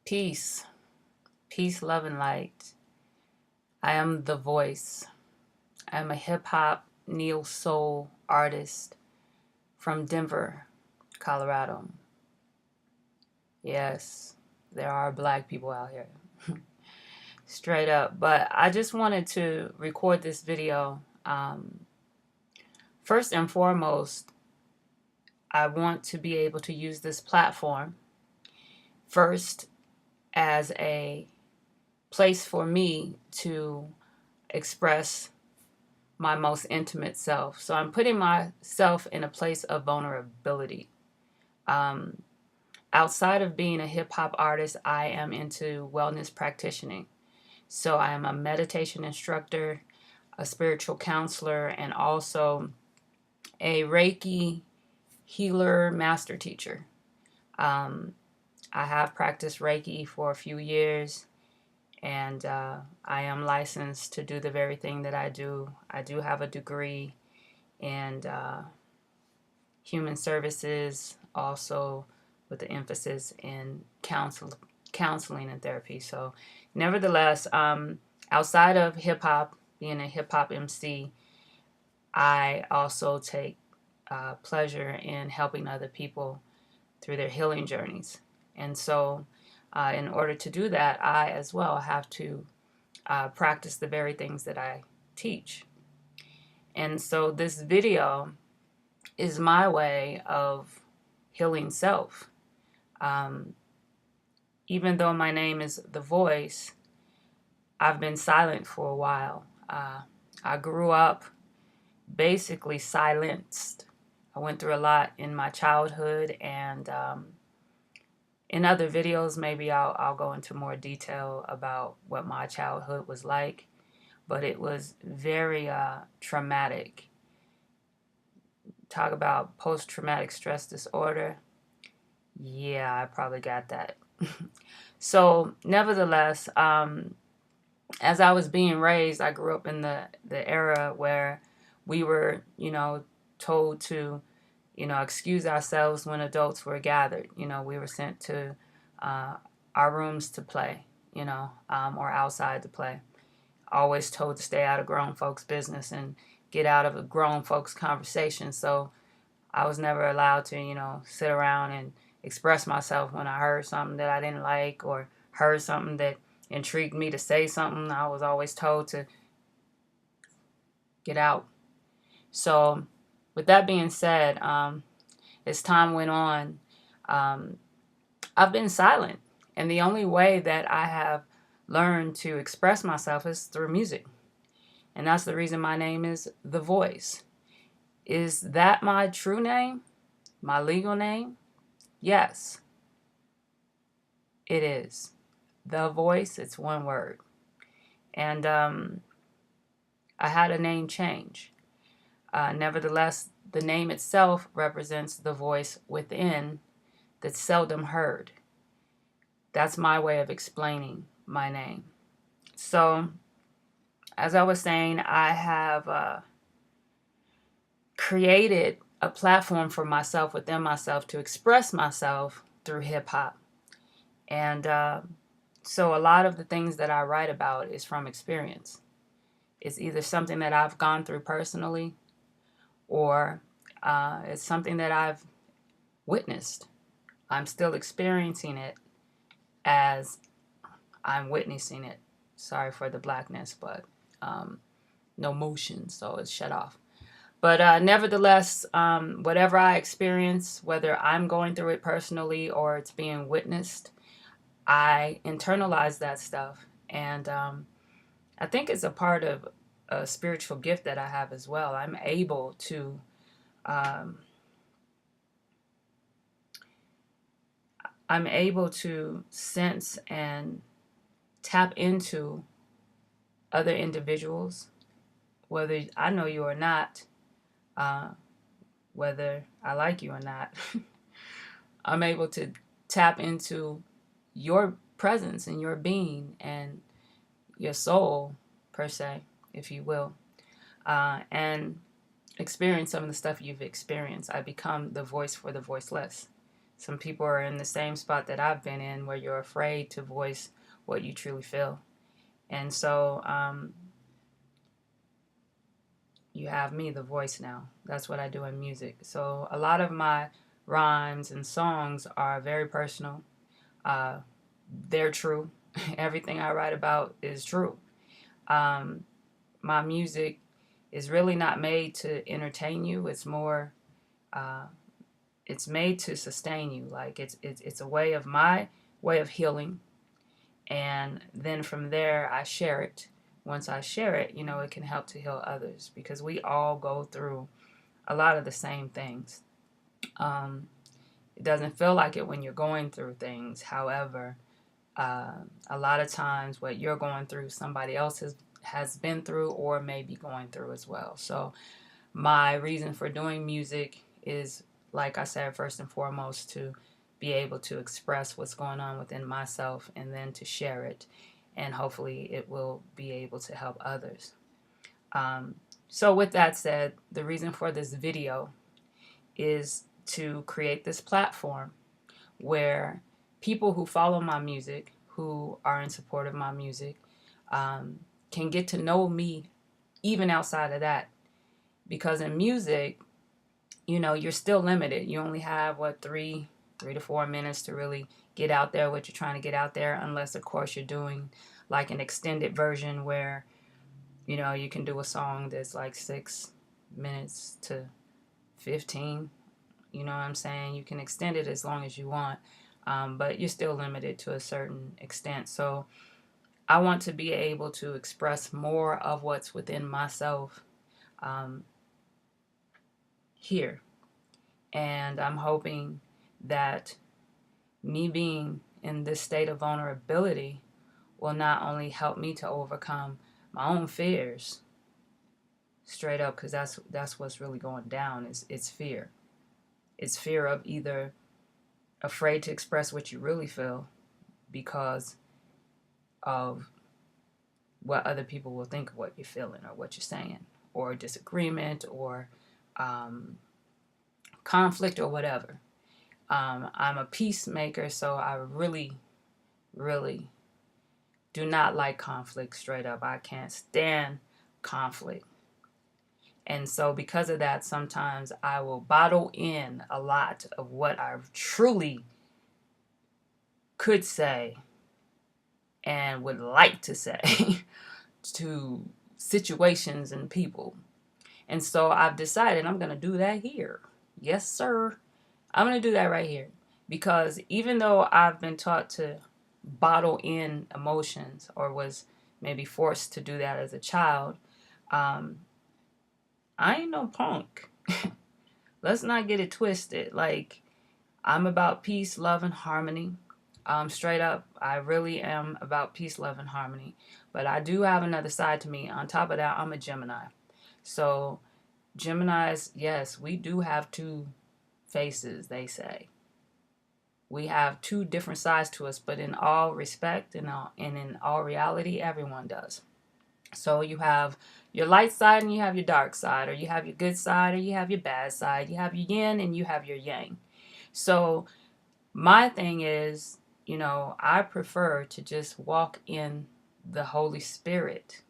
Peace, peace, love, and light. I am The Voice. I am a hip hop neo soul artist from Denver, Colorado. Yes, there are black people out here. Straight up. But I just wanted to record this video. First and foremost, I want to be able to use this platform first as a place for me to express my most intimate self. So I'm putting myself in a place of vulnerability. Um, Outside of being a hip hop artist, I am into wellness practicing. So I am a meditation instructor, a spiritual counselor, and also a Reiki healer master teacher. Um, I have practiced Reiki for a few years, and I am licensed to do the very thing that I do. I do have a degree in human services, also with the emphasis in counseling and therapy. So, nevertheless, outside of hip hop, being a hip hop MC, I also take pleasure in helping other people through their healing journeys. And so, in order to do that, I as well have to practice the very things that I teach. And so, this video is my way of healing self. Um, Even though my name is The Voice, I've been silent for a while. I grew up basically silenced. I went through a lot in my childhood, and in other videos, maybe I'll go into more detail about what my childhood was like. But it was very traumatic. Talk about post-traumatic stress disorder. Yeah, I probably got that. So, nevertheless, as I was being raised, I grew up in the era where we were, told to, excuse ourselves when adults were gathered. We were sent to uh, our rooms to play, or outside to play. Always told to stay out of grown folks' business and get out of a grown folks' conversation. So I was never allowed to, sit around and express myself when I heard something that I didn't like or heard something that intrigued me to say something. I was always told to get out. So, with that being said, as time went on, um, I've been silent. And the only way that I have learned to express myself is through music. And that's the reason my name is The Voice. Is that my true name? My legal name? Yes, it is. The Voice, it's one word. And I had a name change. Nevertheless, the name itself represents the voice within that's seldom heard. That's my way of explaining my name. So, as I was saying, I have created a platform for myself within myself to express myself through hip hop. And so, a lot of the things that I write about is from experience. It's either something that I've gone through personally, or it's something that I've witnessed. I'm still experiencing it as I'm witnessing it. Sorry for the blackness, but no motion, so it's shut off. But nevertheless, whatever I experience, whether I'm going through it personally or it's being witnessed, I internalize that stuff. And I think it's a part of a spiritual gift that I have as well. Um, I'm able to sense and tap into other individuals, whether I know you or not, uh, whether I like you or not. I'm able to tap into your presence and your being and your soul, per se, if you will, and experience some of the stuff you've experienced. I become the voice for the voiceless. Some people are in the same spot that I've been in, where you're afraid to voice what you truly feel. And so you have me, the voice now. That's what I do in music. So a lot of my rhymes and songs are very personal. Uh, they're true. Everything I write about is true. My music is really not made to entertain you. It's more, it's made to sustain you. Like it's a way of my way of healing, and then from there I share it. Once I share it, it can help to heal others, because we all go through a lot of the same things. It doesn't feel like it when you're going through things. However, a lot of times what you're going through, somebody else has been through or may be going through as well. So my reason for doing music is, like I said, first and foremost, to be able to express what's going on within myself, and then to share it, and hopefully it will be able to help others. So with that said, the reason for this video is to create this platform where people who follow my music, who are in support of my music, can get to know me even outside of that. Because in music, you're still limited. You only have, 3 to 4 minutes to really get out there what you're trying to get out there, unless, of course, you're doing like an extended version where, you can do a song that's like 6 minutes to 15. You know what I'm saying? You can extend it as long as you want, but you're still limited to a certain extent. So I want to be able to express more of what's within myself here. And I'm hoping that me being in this state of vulnerability will not only help me to overcome my own fears, straight up, because that's what's really going down. It's fear. It's fear of either afraid to express what you really feel because of what other people will think of what you're feeling or what you're saying, or disagreement, or conflict, or whatever. I'm a peacemaker, so I really, really do not like conflict, straight up. I can't stand conflict. And so because of that, sometimes I will bottle in a lot of what I truly could say and would like to say to situations and people. And so I've decided I'm going to do that here. Yes, sir. I'm going to do that right here. Because even though I've been taught to bottle in emotions, or was maybe forced to do that as a child, I ain't no punk. Let's not get it twisted. Like, I'm about peace, love, and harmony. Straight up, I really am about peace, love, and harmony. But I do have another side to me. On top of that, I'm a Gemini. So Geminis, yes, we do have two faces, they say. We have two different sides to us, but in all respect and in all reality, everyone does. So you have your light side and you have your dark side, or you have your good side or you have your bad side. You have your yin and you have your yang. So my thing is, I prefer to just walk in the Holy Spirit,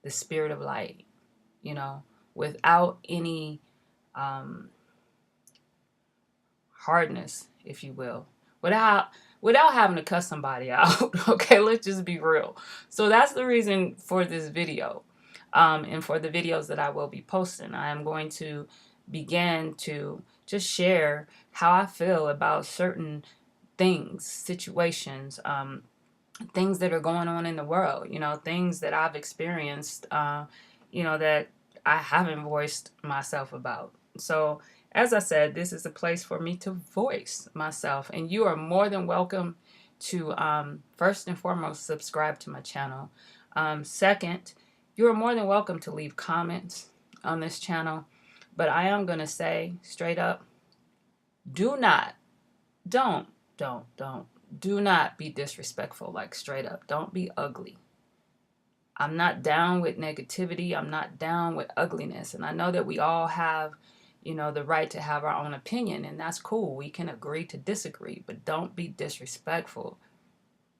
the spirit of light, without any hardness, if you will, without having to cuss somebody out. Okay, let's just be real. So that's the reason for this video, and for the videos that I will be posting. I am going to begin to just share how I feel about certain things, situations, things that are going on in the world, things that I've experienced, that I haven't voiced myself about. So as I said, this is a place for me to voice myself, and you are more than welcome to, first and foremost, subscribe to my channel. Second, you are more than welcome to leave comments on this channel, but I am going to say straight up, do not be disrespectful, like straight up. Don't be ugly. I'm not down with negativity. I'm not down with ugliness. And I know that we all have you know, the right to have our own opinion, and that's cool. We can agree to disagree, but don't be disrespectful,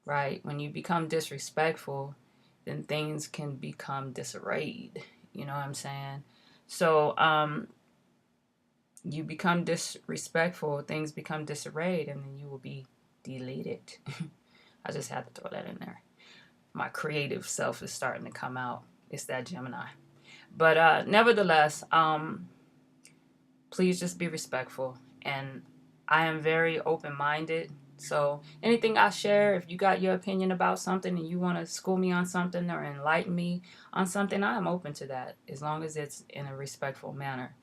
right? When you become disrespectful, then things can become disarrayed. You know what I'm saying? So, you become disrespectful, things become disarrayed, and then you will be deleted. I just had to throw that in there. My creative self is starting to come out. It's that Gemini. But nevertheless, please just be respectful. And I am very open-minded. So anything I share, if you got your opinion about something and you want to school me on something or enlighten me on something, I am open to that as long as it's in a respectful manner.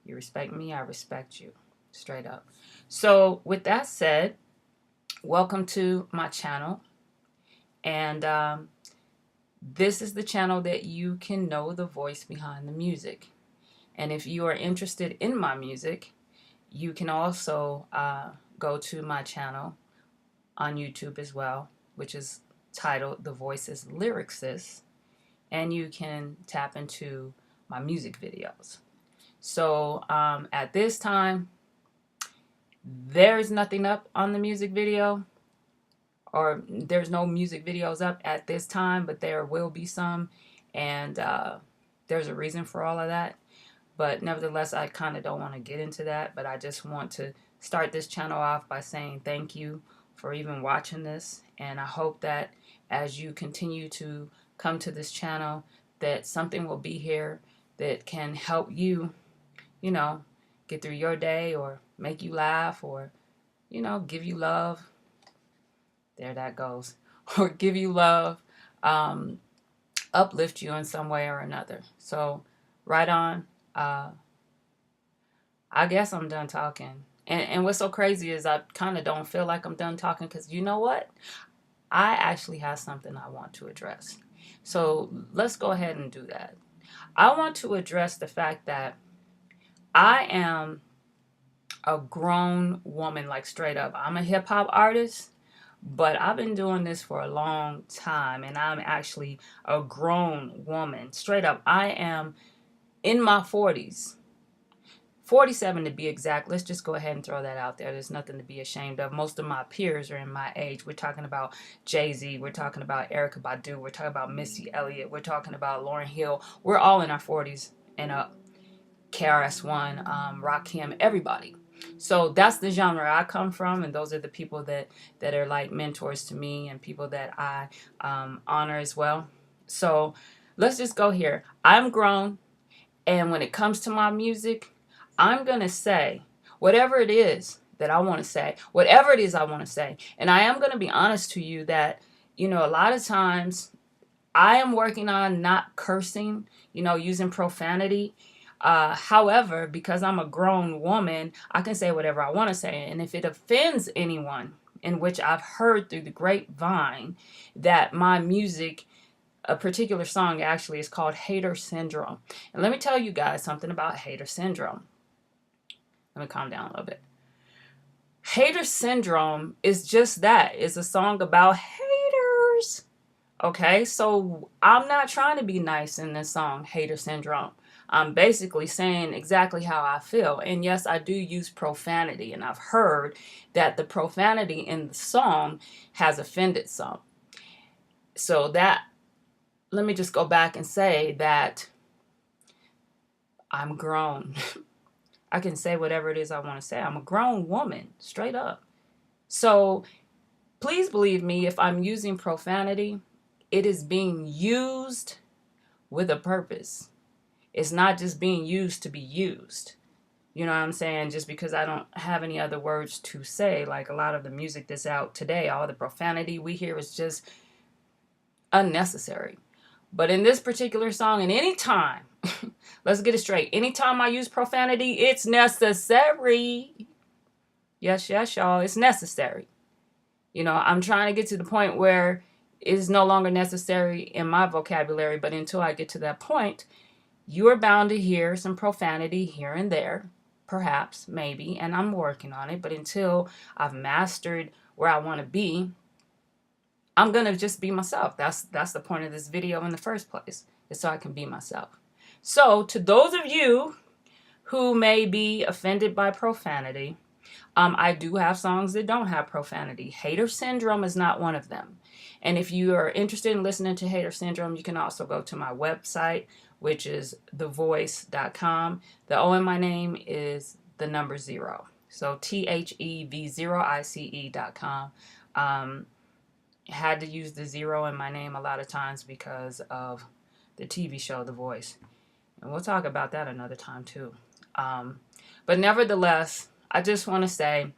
You respect me, I respect you. Straight up. So with that said, welcome to my channel. And this is the channel that you can know the voice behind the music. And if you are interested in my music, you can also go to my channel on YouTube as well, which is titled The Voice's Lyricist, and you can tap into my music videos. So at this time, there's nothing up on the music video, or there's no music videos up at this time, but there will be some, and there's a reason for all of that. But nevertheless, I kind of don't want to get into that, but I just want to start this channel off by saying thank you for even watching this, and I hope that as you continue to come to this channel, that something will be here that can help you, you know, get through your day, or make you laugh, or, you know, give you love. There that goes. Or give you love, uplift you in some way or another. So, right on. I guess I'm done talking. And what's so crazy is I kind of don't feel like I'm done talking, because you know what? I actually have something I want to address. So let's go ahead and do that. I want to address the fact that I am a grown woman, like straight up. I'm a hip hop artist, but I've been doing this for a long time, and I'm actually a grown woman. Straight up, I am in my 40s. 47 to be exact. Let's just go ahead and throw that out there. There's nothing to be ashamed of. Most of my peers are in my age. We're talking about Jay-Z. We're talking about Erykah Badu. We're talking about Missy Elliott. We're talking about Lauryn Hill. We're all in our 40s and up. KRS-One, Rakim, everybody. So that's the genre I come from, and those are the people that are like mentors to me and people that I honor as well. So let's just go here. I'm grown, and when it comes to my music, I'm going to say whatever it is that I want to say, whatever it is I want to say. And I am going to be honest to you that, you know, a lot of times I am working on not cursing, you know, using profanity. However, because I'm a grown woman, I can say whatever I want to say. And if it offends anyone, in which I've heard through the grapevine that my music, a particular song actually is called Hater Syndrome. And let me tell you guys something about Hater Syndrome. Let me calm down a little bit. Hater Syndrome is just that. It's a song about haters. Okay, so I'm not trying to be nice in this song, Hater Syndrome. I'm basically saying exactly how I feel. And yes, I do use profanity. And I've heard that the profanity in the song has offended some. So that, let me just go back and say that I'm grown. I can say whatever it is I want to say. I'm a grown woman, straight up. So please believe me, if I'm using profanity, it is being used with a purpose. It's not just being used to be used. You know what I'm saying? Just because I don't have any other words to say, like a lot of the music that's out today, all the profanity we hear is just unnecessary. But in this particular song, and any time, let's get it straight. Anytime I use profanity, it's necessary. Yes, yes, y'all. It's necessary. You know, I'm trying to get to the point where it's no longer necessary in my vocabulary. But until I get to that point, you are bound to hear some profanity here and there. Perhaps, maybe. And I'm working on it. But until I've mastered where I want to be, I'm going to just be myself. That's the point of this video in the first place, is so I can be myself. So to those of you who may be offended by profanity. I do have songs that don't have profanity. Hater Syndrome is not one of them. And if you are interested in listening to Hater Syndrome, you can also go to my website, which is TheVoice.com. The O in my name is the number 0. So THEV0ICE.com. Had to use the 0 in my name a lot of times because of the TV show The Voice. And we'll talk about that another time too. But nevertheless, I just want to say,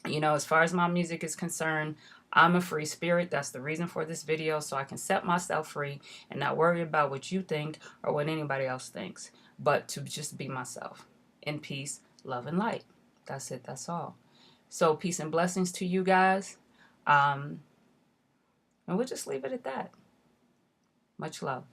you know, as far as my music is concerned, I'm a free spirit. That's the reason for this video, so I can set myself free and not worry about what you think or what anybody else thinks, but to just be myself in peace, love, and light. That's it. That's all. So peace and blessings to you guys. And we'll just leave it at that. Much love.